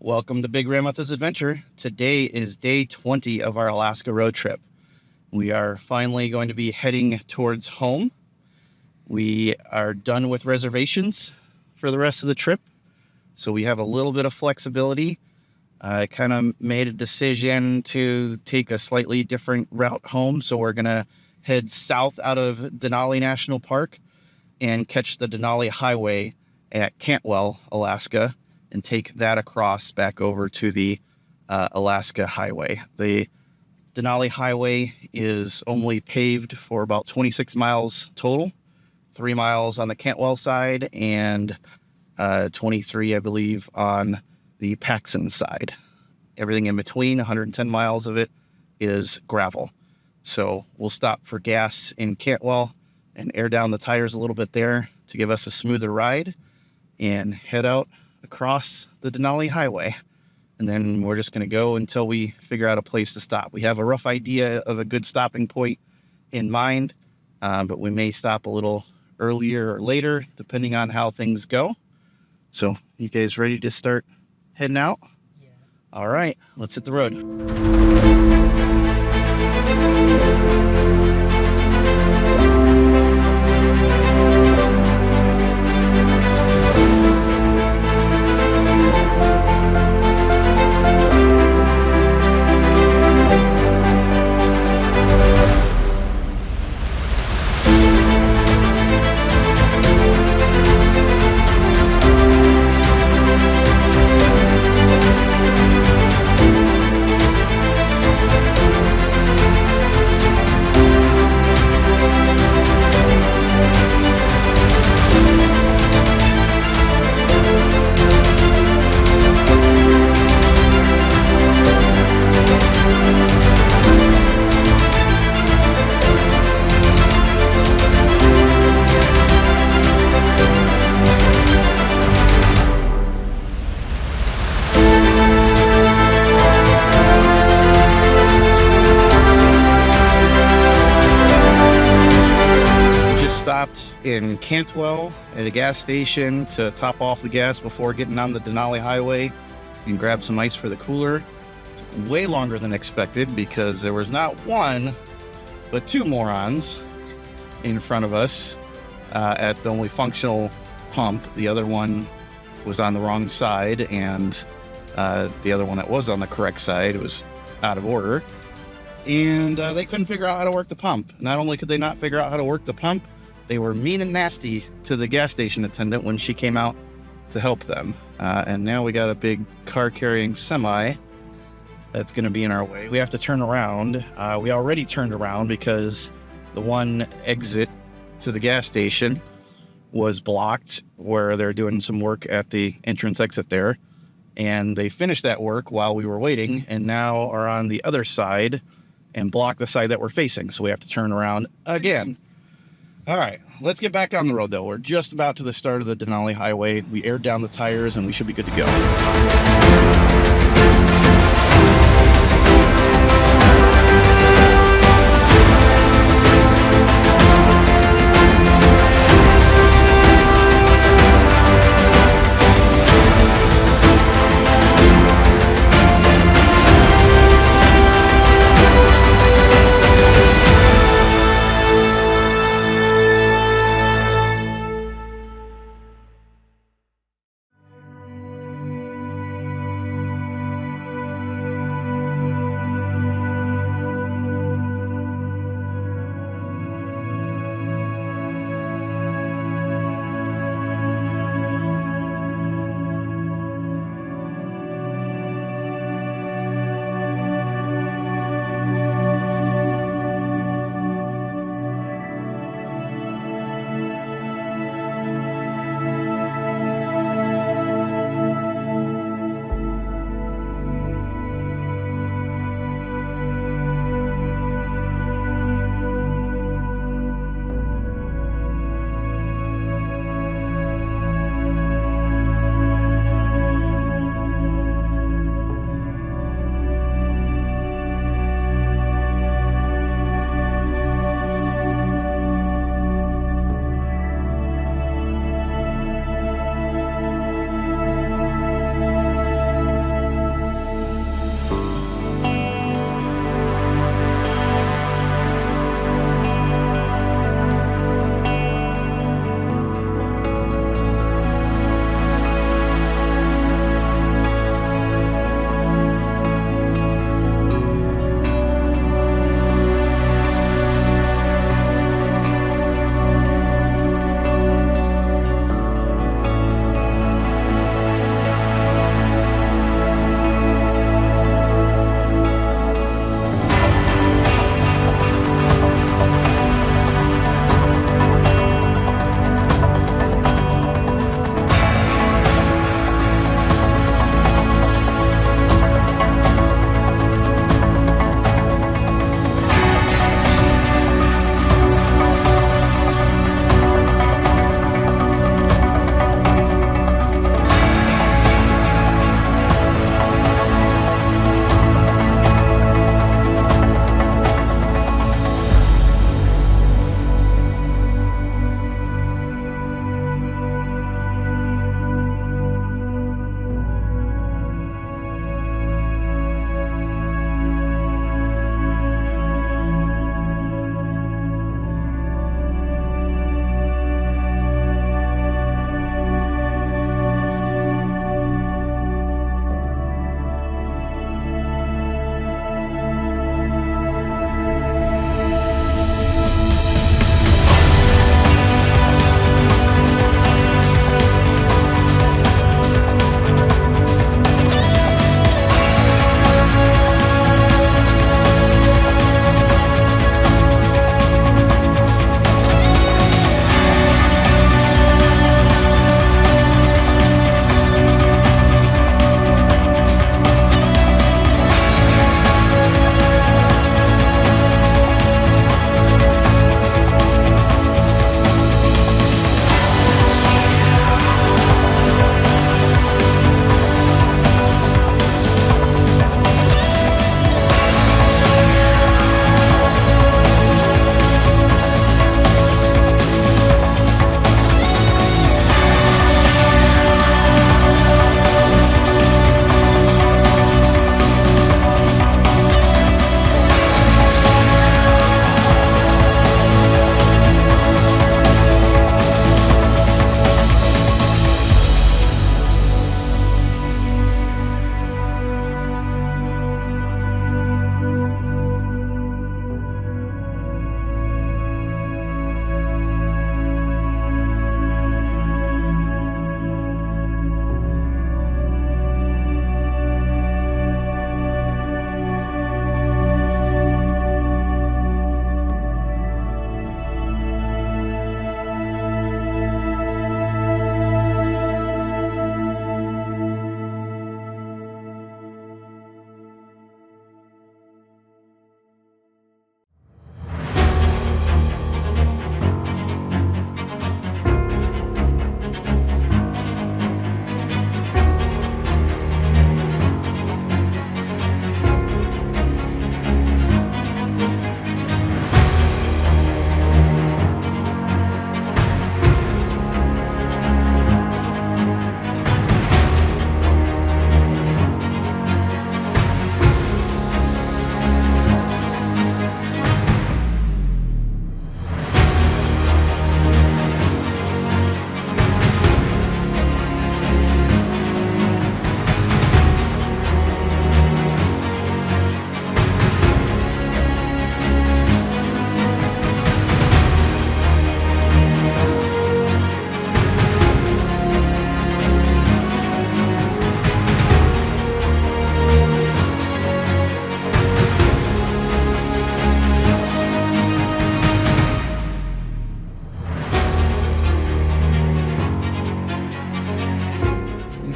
Welcome to Big Mammoth's Adventure. Today is day 20 of our Alaska road trip. We are finally going to be heading towards home. We are done with reservations for the rest of the trip, so we have a little bit of flexibility. I kind of made a decision to take a slightly different route home, so we're going to head south out of Denali National Park and catch the Denali Highway at Cantwell, Alaska, and take that across back over to the Alaska Highway. The Denali Highway is only paved for about 26 miles total, 3 miles on the Cantwell side and 23, I believe, on the Paxson side. Everything in between, 110 miles of it, is gravel. So we'll stop for gas in Cantwell and air down the tires a little bit there to give us a smoother ride and head out across the Denali Highway. And then we're just going to go until we figure out a place to stop. We have a rough idea of a good stopping point in mind, but we may stop a little earlier or later depending on how things go. So you guys ready to start heading out? Yeah. All right, let's hit the road. In Cantwell at a gas station to top off the gas before getting on the Denali Highway and grab some ice for the cooler. Way longer than expected because there was not one but two morons in front of us at the only functional pump. The other one was on the wrong side, and the other one that was on the correct side was out of order, and they couldn't figure out how to work the pump. Not only could they not figure out how to work the pump, they were mean and nasty to the gas station attendant when she came out to help them. And now we got a big car carrying semi that's going to be in our way. We have to turn around. We already turned around because the one exit to the gas station was blocked where they're doing some work at the entrance exit there. And they finished that work while we were waiting and now are on the other side and block the side that we're facing. So we have to turn around again. All right, let's get back on the road, though. We're just about to the start of the Denali Highway. We aired down the tires, and we should be good to go.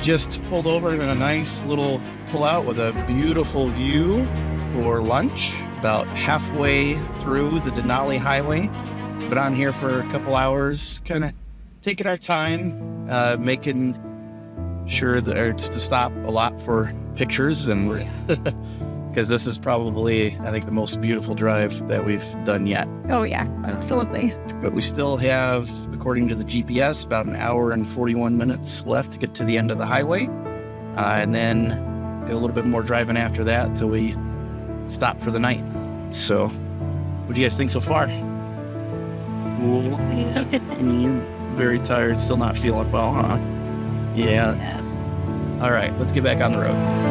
just pulled over in a nice little pullout with a beautiful view for lunch, about halfway through the Denali Highway. Been on here for a couple hours, kind of taking our time, making sure that it's to stop a lot for pictures, and because this is probably, I think, the most beautiful drive that we've done yet. Oh yeah, absolutely. But we still have, according to the GPS, about an hour and 41 minutes left to get to the end of the highway. And then a little bit more driving after that till we stop for the night. So, what do you guys think so far? Very tired, still not feeling well, huh? Yeah. All right, let's get back on the road.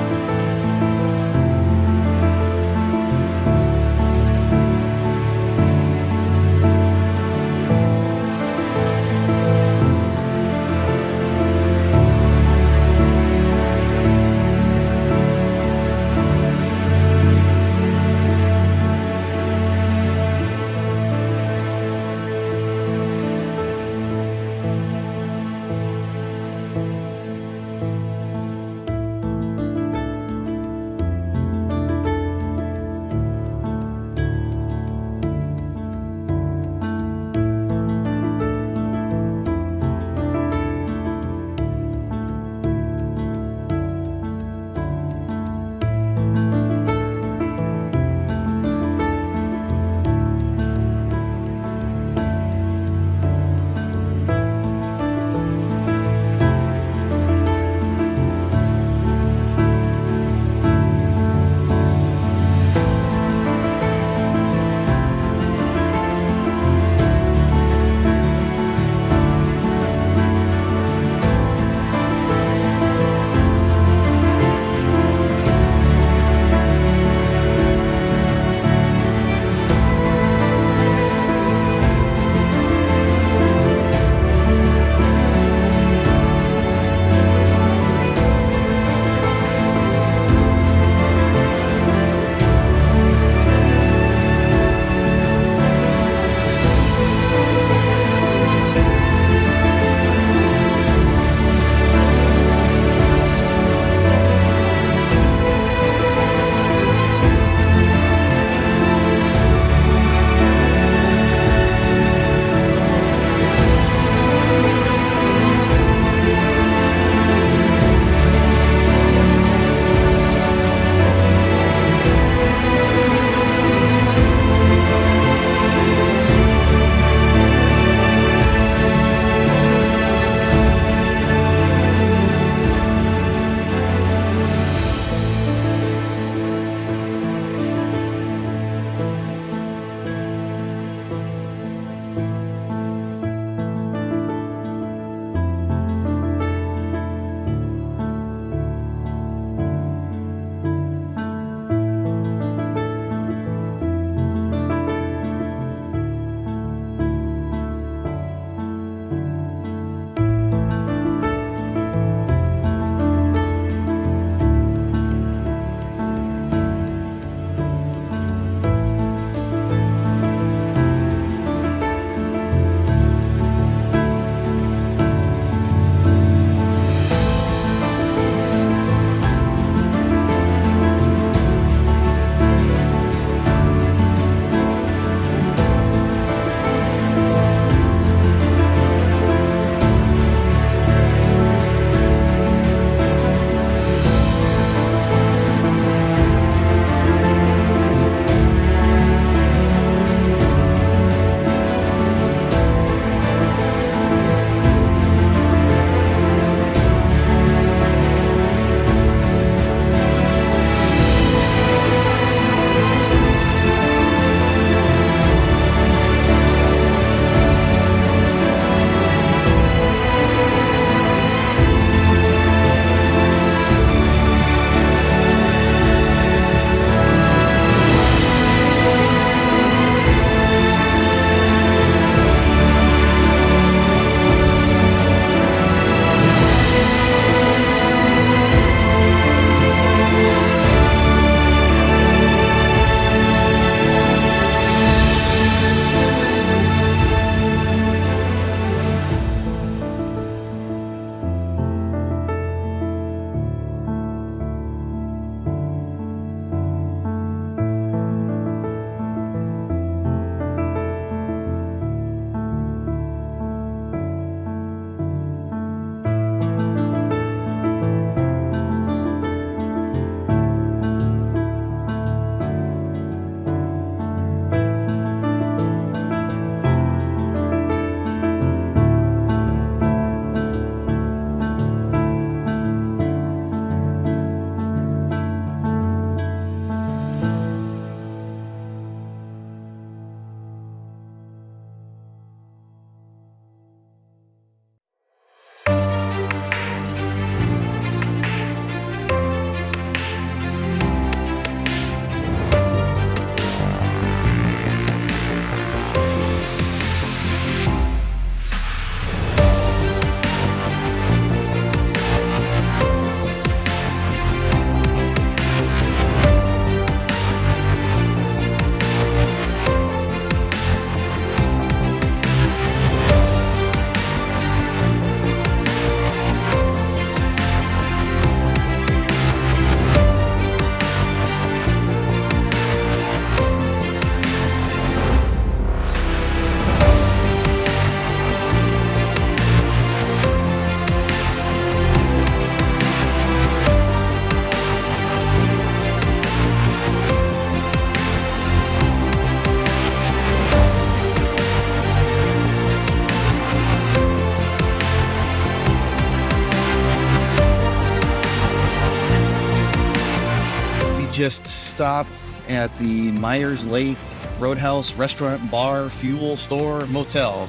just stopped at the Myers Lake Roadhouse Restaurant, Bar, Fuel Store, Motel.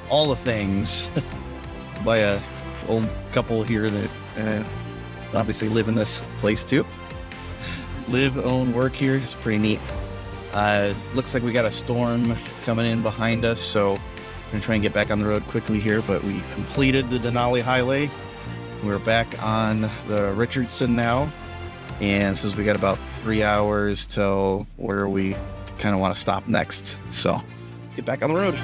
All the things by a old couple here that obviously live in this place too. Live, own, work here. It's pretty neat. Looks like we got a storm coming in behind us, so I'm gonna try and get back on the road quickly here, but we completed the Denali Highway. We're back on the Richardson now, and since we got about 3 hours till where we kind of want to stop next, so let's get back on the road.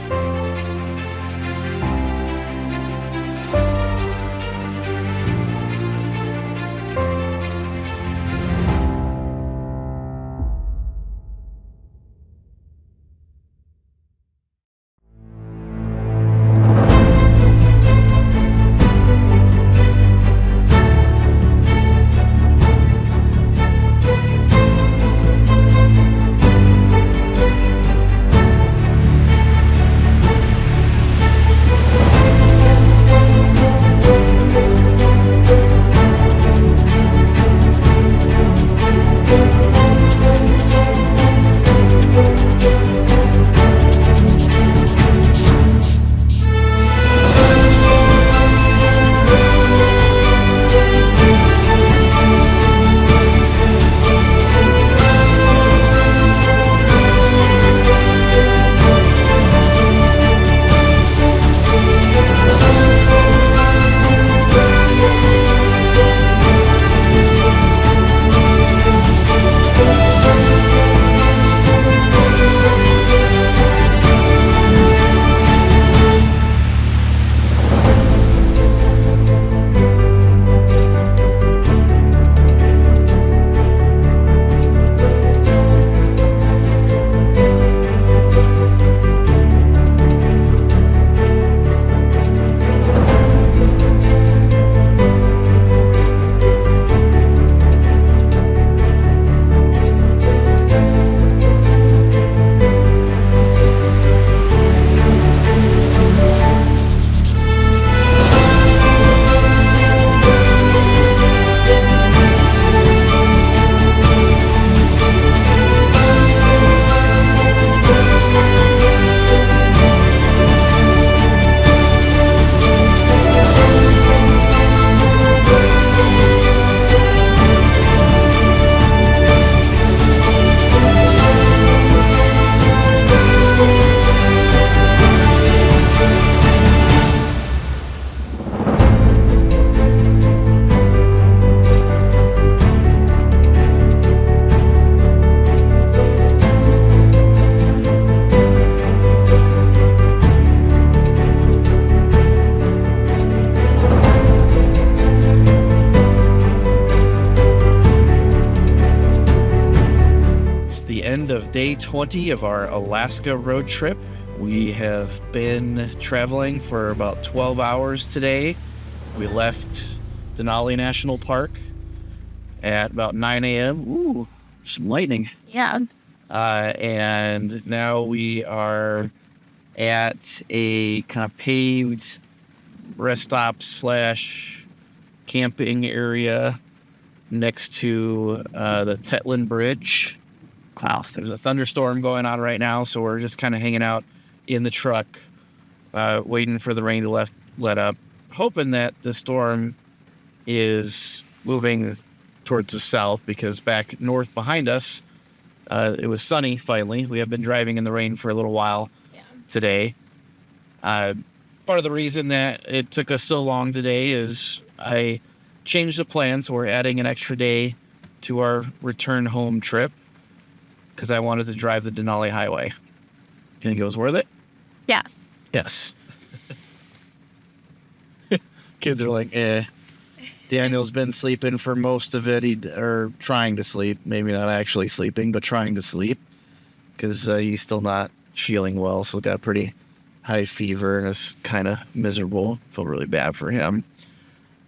Of day 20 of our Alaska road trip. We have been traveling for about 12 hours today. We left Denali National Park at about 9 a.m. Ooh, some lightning. Yeah. And now we are at a kind of paved rest stop / camping area next to the Tetlin Bridge. Wow, there's a thunderstorm going on right now, so we're just kind of hanging out in the truck, waiting for the rain to let up, hoping that the storm is moving towards the south, because back north behind us, it was sunny finally. We have been driving in the rain for a little while today. Part of the reason that it took us so long today is I changed the plan, so we're adding an extra day to our return home trip, because I wanted to drive the Denali Highway. You think it was worth it? Yes. Yes. Kids are like, Daniel's been sleeping for most of it, or trying to sleep. Maybe not actually sleeping, but trying to sleep, because he's still not feeling well. Still got pretty high fever and is kind of miserable. Feel really bad for him.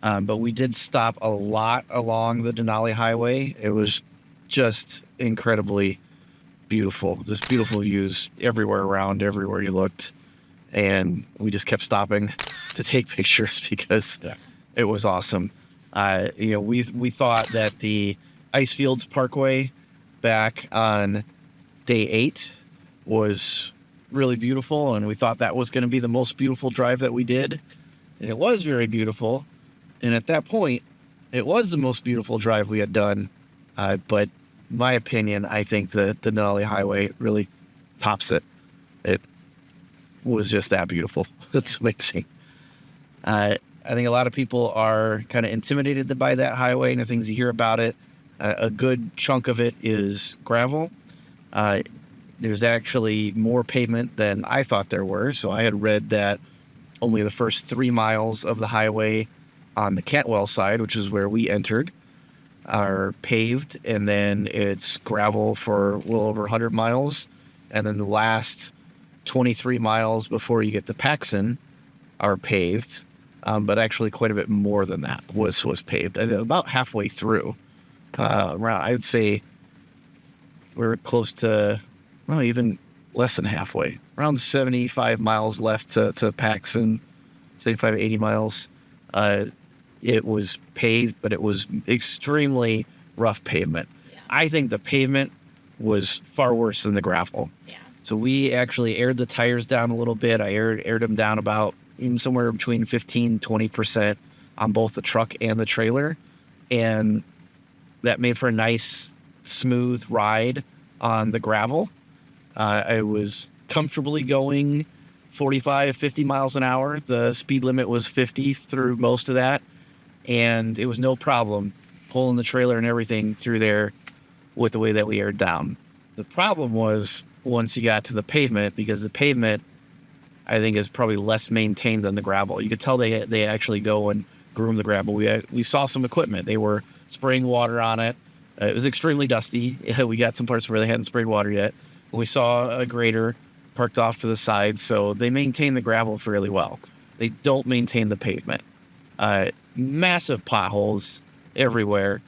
But we did stop a lot along the Denali Highway. It was just incredibly beautiful. Just beautiful views everywhere around, everywhere you looked. And we just kept stopping to take pictures because it was awesome. We thought that the Icefields Parkway back on day 8 was really beautiful, and we thought that was going to be the most beautiful drive that we did, and it was very beautiful. And at that point, it was the most beautiful drive we had done. But in my opinion, I think the Denali Highway really tops it. It was just that beautiful. It's amazing. I think a lot of people are kind of intimidated by that highway and the things you hear about it. A good chunk of it is gravel. There's actually more pavement than I thought there were. So I had read that only the first 3 miles of the highway on the Cantwell side, which is where we entered, are paved, and then it's gravel for a little over 100 miles. And then the last 23 miles before you get to Paxson are paved. But actually quite a bit more than that was paved. About halfway through. Around, I would say we're close to, well, even less than halfway. Around 75 miles left to Paxson, 75, 80 miles. It was paved, but it was extremely rough pavement. Yeah. I think the pavement was far worse than the gravel. Yeah. So we actually aired the tires down a little bit. I aired them down about somewhere between 15-20% on both the truck and the trailer. And that made for a nice, smooth ride on the gravel. I was comfortably going 45, 50 miles an hour. The speed limit was 50 through most of that. And it was no problem pulling the trailer and everything through there with the way that we aired down. The problem was once you got to the pavement, because the pavement, I think, is probably less maintained than the gravel. You could tell they actually go and groom the gravel. We saw some equipment. They were spraying water on it. It was extremely dusty. We got some parts where they hadn't sprayed water yet. We saw a grader parked off to the side, so they maintain the gravel fairly well. They don't maintain the pavement. Massive potholes everywhere.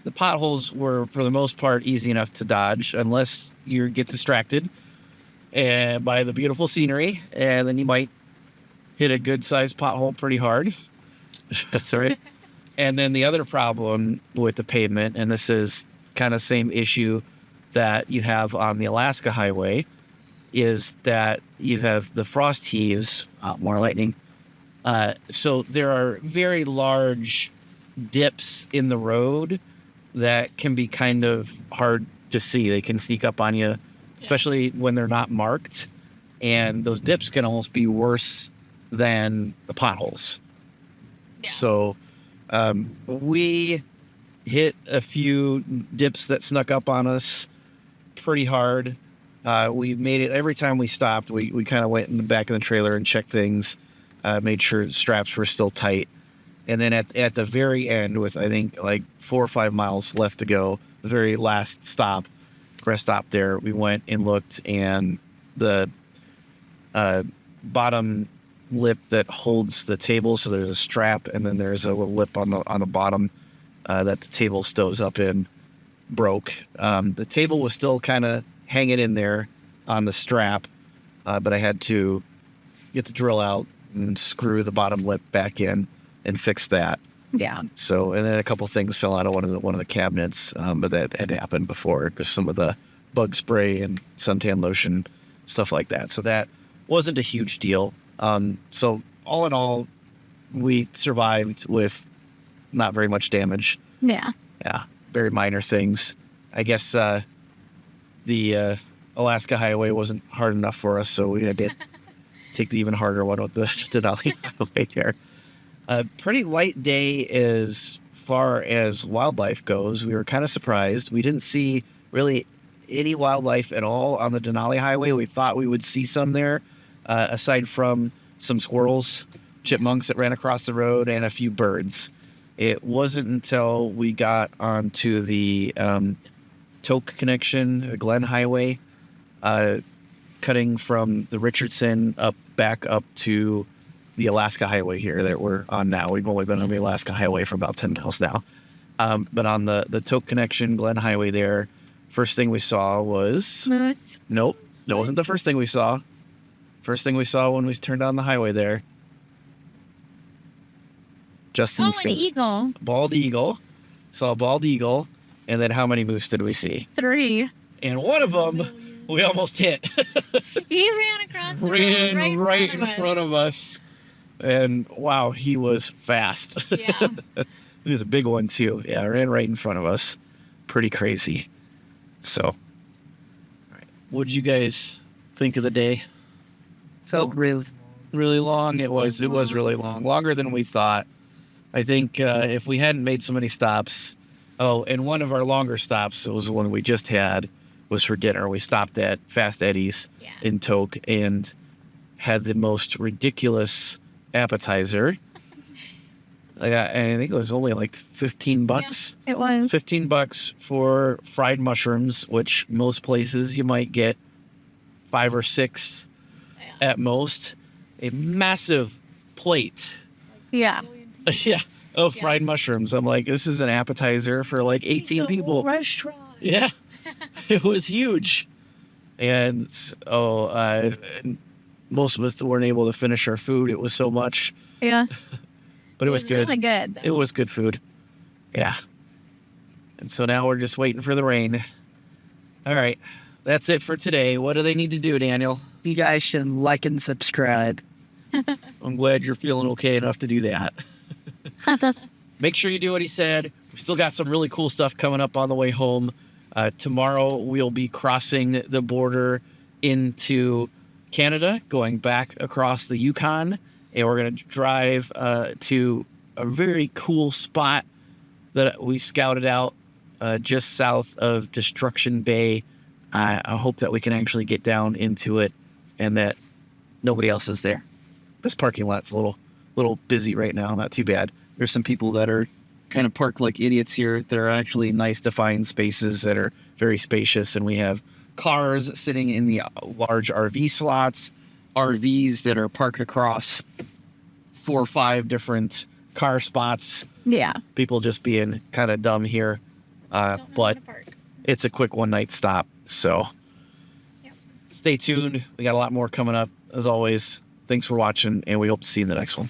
The potholes were, for the most part, easy enough to dodge unless you get distracted by the beautiful scenery, and then you might hit a good-sized pothole pretty hard. That's all right. And then the other problem with the pavement, and this is kind of same issue that you have on the Alaska Highway, is that you have the frost heaves, more lightning. So there are very large dips in the road that can be kind of hard to see. They can sneak up on you, especially when they're not marked. And those dips can almost be worse than the potholes. Yeah. So we hit a few dips that snuck up on us pretty hard. We made it every time we stopped. We kind of went in the back of the trailer and checked things, made sure straps were still tight. And then at the very end, with I think like 4 or 5 miles left to go, the very last stop, rest stop there, we went and looked, and the bottom lip that holds the table, so there's a strap, and then there's a little lip on the bottom that the table stows up in, broke. The table was still kind of hanging in there on the strap, but I had to get the drill out and screw the bottom lip back in and fix that. Yeah. So, and then a couple things fell out of one of the cabinets, but that had happened before, just some of the bug spray and suntan lotion, stuff like that. So that wasn't a huge deal. So all in all, we survived with not very much damage. Yeah. Yeah. Very minor things. I guess the Alaska Highway wasn't hard enough for us, so we had to take the even harder one with the Denali Highway there. A pretty light day as far as wildlife goes. We were kind of surprised. We didn't see really any wildlife at all on the Denali Highway. We thought we would see some there, aside from some squirrels, chipmunks that ran across the road, and a few birds. It wasn't until we got onto the Toke connection, Glen Highway, cutting from the Richardson back up to the Alaska Highway here that we're on now. We've only been on the Alaska Highway for about 10 miles now. But on the Toke connection, Glen Highway there, first thing we saw was... Moose. Nope. That wasn't the first thing we saw. First thing we saw when we turned on the highway there. Justin's an eagle. Bald eagle. Saw a bald eagle. And then how many moose did we see? 3. And one of them we almost hit. He ran across the road right in front of us. And wow, he was fast. Yeah. He was a big one too. Yeah, ran right in front of us. Pretty crazy. So, all right. What'd you guys think of the day? Felt Really long. It was really long. Longer than we thought. I think if we hadn't made so many stops. Oh, and one of our longer stops, it was the one we just had, was for dinner. We stopped at Fast Eddie's in Tok and had the most ridiculous appetizer. And I think it was only like $15. Yeah, it was. $15 for fried mushrooms, which most places you might get 5 or 6 at most. A massive plate. Yeah. Yeah. Of fried mushrooms. I'm like, this is an appetizer for like 18 people. Restaurant. Yeah. It was huge. And most of us weren't able to finish our food. It was so much. Yeah. But it was good. Really good. It was good food. Yeah. And so now we're just waiting for the rain. All right. That's it for today. What do they need to do, Daniel? You guys should like and subscribe. I'm glad you're feeling okay enough to do that. Make sure you do what he said. We still got some really cool stuff coming up on the way home. Tomorrow we'll be crossing the border into Canada, going back across the Yukon, and we're going to drive to a very cool spot that we scouted out just south of Destruction Bay. I hope that we can actually get down into it and that nobody else is there. This parking lot's a little busy right now. Not too bad. There's some people that are kind of parked like idiots here. There are actually nice defined spaces that are very spacious, and we have cars sitting in the large RV slots, RVs that are parked across 4 or 5 different car spots. Yeah. People just being kind of dumb here. But it's a quick one-night stop. So stay tuned. We got a lot more coming up. As always, thanks for watching, and we hope to see you in the next one.